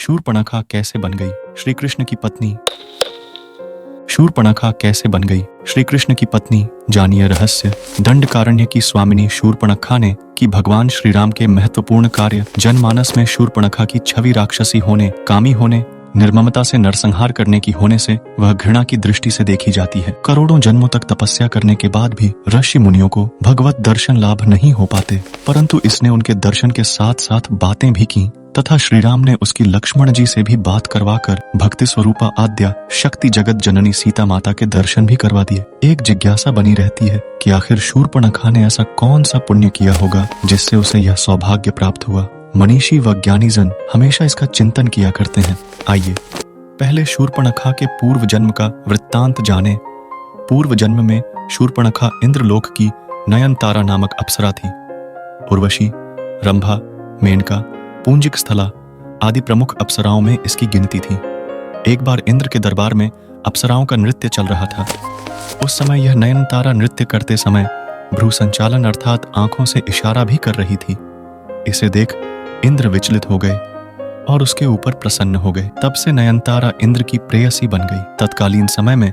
शूर्पणखा कैसे बन गई श्री कृष्ण की पत्नी? शूर्पणखा कैसे बन गई श्री कृष्ण की पत्नी, जानिए रहस्य। दंडकारण्य की स्वामिनी शूर्पणखा ने कि भगवान श्री राम के महत्वपूर्ण कार्य जनमानस में शूर्पणखा की छवि राक्षसी होने, कामी होने, निर्ममता से नरसंहार करने की होने से वह घृणा की दृष्टि से देखी जाती है। करोड़ों जन्मों तक तपस्या करने के बाद भी ऋषि मुनियों को भगवत दर्शन लाभ नहीं हो पाते, परंतु इसने उनके दर्शन के साथ साथ बातें भी की तथा श्री राम ने उसकी लक्ष्मण जी से भी बात करवाकर भक्ति स्वरूपा आद्या शक्ति जगत जननी सीता माता के दर्शन भी करवा दिए। एक जिज्ञासा बनी रहती है कि आखिर शूर्पणखा ने ऐसा कौन सा पुण्य किया होगा जिससे उसे यह सौभाग्य प्राप्त हुआ। मनीषी व ज्ञानी जन हमेशा इसका चिंतन किया करते हैं। आइए पहले शूर्पणखा के पूर्व जन्म का वृत्तांत जाने। पूर्व जन्म में शूर्पणखा इंद्रलोक की नयनतारा नामक अप्सरा थी। उर्वशी, रंभा, मेनका, पूंजिक स्थला आदि प्रमुख अप्सराओं में इसकी गिनती थी। एक बार इंद्र के दरबार में अप्सराओं का नृत्य चल रहा था। उस समय यह नयनतारा नृत्य करते समय भ्रू संचालन अर्थात आंखों से इशारा भी कर रही थी। इसे देख इंद्र विचलित हो गए और उसके ऊपर प्रसन्न हो गए। तब से नयनतारा इंद्र की प्रेयसी बन गई। तत्कालीन समय में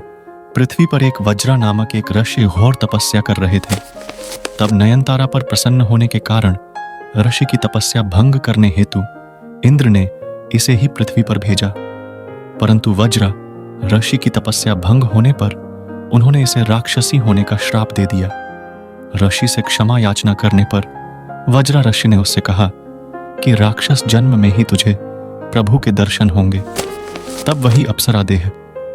पृथ्वी पर एक वज्रा नामक एक ऋषि घोर तपस्या कर रहे थे। तब नयनतारा पर प्रसन्न होने के कारण ऋषि की तपस्या भंग करने हेतु इंद्र ने इसे ही पृथ्वी पर भेजा, परंतु वज्रा ऋषि की तपस्या भंग होने पर उन्होंने इसे राक्षसी होने का श्राप दे दिया। ऋषि से क्षमा याचना करने पर वज्रा ऋषि ने उससे कहा कि राक्षस जन्म में ही तुझे प्रभु के दर्शन होंगे। तब वही अप्सरा देह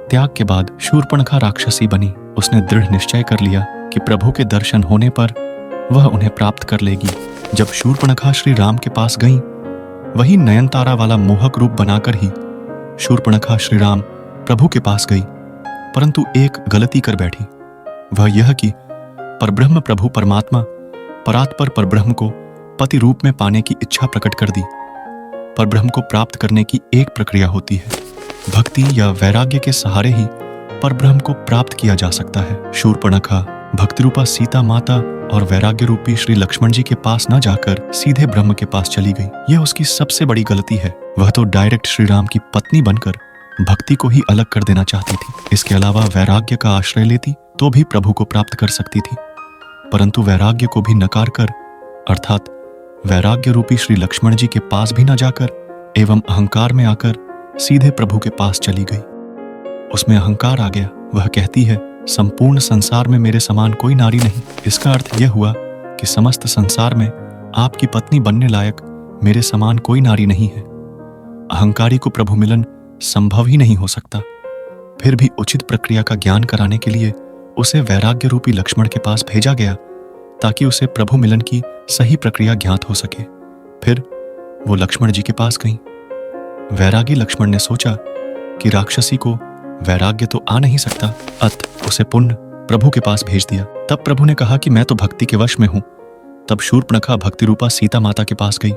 त्याग के बाद शूर्पणखा राक्षसी बनी। उसने दृढ़ निश्चय कर लिया कि प्रभु के दर्शन होने पर वह उन्हें प्राप्त कर लेगी। जब शूर्पणखा श्री राम के पास गई, वही नयनतारा वाला मोहक रूप बनाकर ही शूर्पणखा श्री राम प्रभु के पास गई, परंतु एक गलती कर बैठी। वह यह कि परब्रह्म प्रभु परमात्मा परात्पर परब्रह्म को पति रूप में पाने की इच्छा प्रकट कर दी। परब्रह्म को प्राप्त करने की एक प्रक्रिया होती है। भक्ति या वैराग्य के सहारे ही परब्रह्म को प्राप्त किया जा सकता है। शूर्पणखा भक्ति रूपा सीता माता और वैराग्य रूपी श्री लक्ष्मण जी के पास न जाकर सीधे ब्रह्म के पास चली गई। यह उसकी सबसे बड़ी गलती है। वह तो डायरेक्ट श्री राम की पत्नी बनकर भक्ति को ही अलग कर देना चाहती थी। इसके अलावा वैराग्य का आश्रय लेती तो भी प्रभु को प्राप्त कर सकती थी, परंतु वैराग्य को भी नकार कर अर्थात वैराग्य रूपी श्री लक्ष्मण जी के पास भी न जाकर एवं अहंकार में आकर सीधे प्रभु के पास चली गई। उसमें अहंकार आ गया। वह कहती है, संपूर्ण संसार में मेरे समान कोई नारी नहीं। इसका अर्थ यह हुआ कि समस्त संसार में आपकी पत्नी बनने लायक मेरे समान कोई नारी नहीं है। अहंकारी को प्रभु मिलन संभव ही नहीं हो सकता। फिर भी उचित प्रक्रिया का ज्ञान कराने के लिए उसे वैराग्य रूपी लक्ष्मण के पास भेजा गया ताकि उसे प्रभु मिलन की सही प्रक्रिया ज्ञात हो सके। फिर वो लक्ष्मण जी के पास गई। वैरागी लक्ष्मण ने सोचा कि राक्षसी को वैराग्य तो आ नहीं सकता, अतः उसे पुण्य प्रभु के पास भेज दिया। तब प्रभु ने कहा कि मैं तो भक्ति के वश में हूं। तब शूर्पणखा भक्ति रूपा सीता माता के पास गई,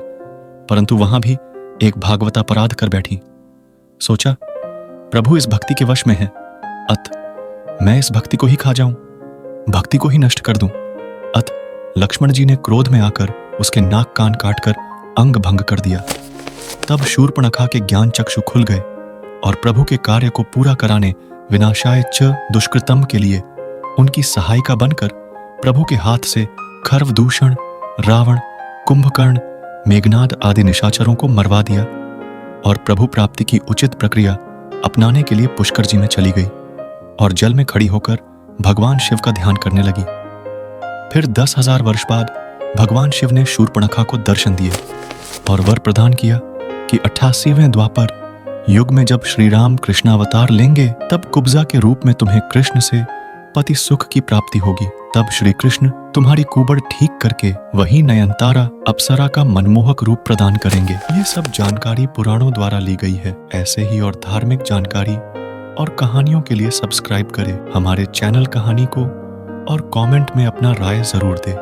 परंतु वहां भी एक भागवतापराध कर बैठी। सोचा प्रभु इस भक्ति के वश में है, अतः मैं इस भक्ति को ही खा जाऊं, भक्ति को ही नष्ट कर दूं। अतः लक्ष्मण जी ने क्रोध में आकर उसके नाक कान काटकर अंग भंग कर दिया। तब शूर्पणखा के ज्ञान चक्षु खुल गए और प्रभु के कार्य को पूरा कराने विनाशाय च दुष्कृतम के लिए उनकी सहायिका बनकर प्रभु के हाथ से खर्वदूषण, रावण, कुंभकर्ण, मेघनाद आदि निशाचरों को मरवा दिया और प्रभु प्राप्ति की उचित प्रक्रिया अपनाने के लिए पुष्कर जी में चली गई और जल में खड़ी होकर भगवान शिव का ध्यान करने लगी। फिर 10,000 वर्ष बाद भगवान शिव ने शूर्पणखा को दर्शन दिए और वर प्रदान किया कि 88वें द्वापर युग में जब श्री राम कृष्णावतार लेंगे तब कुब्जा के रूप में तुम्हें कृष्ण से पति सुख की प्राप्ति होगी। तब श्री कृष्ण तुम्हारी कुबड़ ठीक करके वही नयनतारा अप्सरा का मनमोहक रूप प्रदान करेंगे। ये सब जानकारी पुराणों द्वारा ली गई है। ऐसे ही और धार्मिक जानकारी और कहानियों के लिए सब्सक्राइब करें हमारे चैनल कहानी को और कमेंट में अपना राय जरूर दें।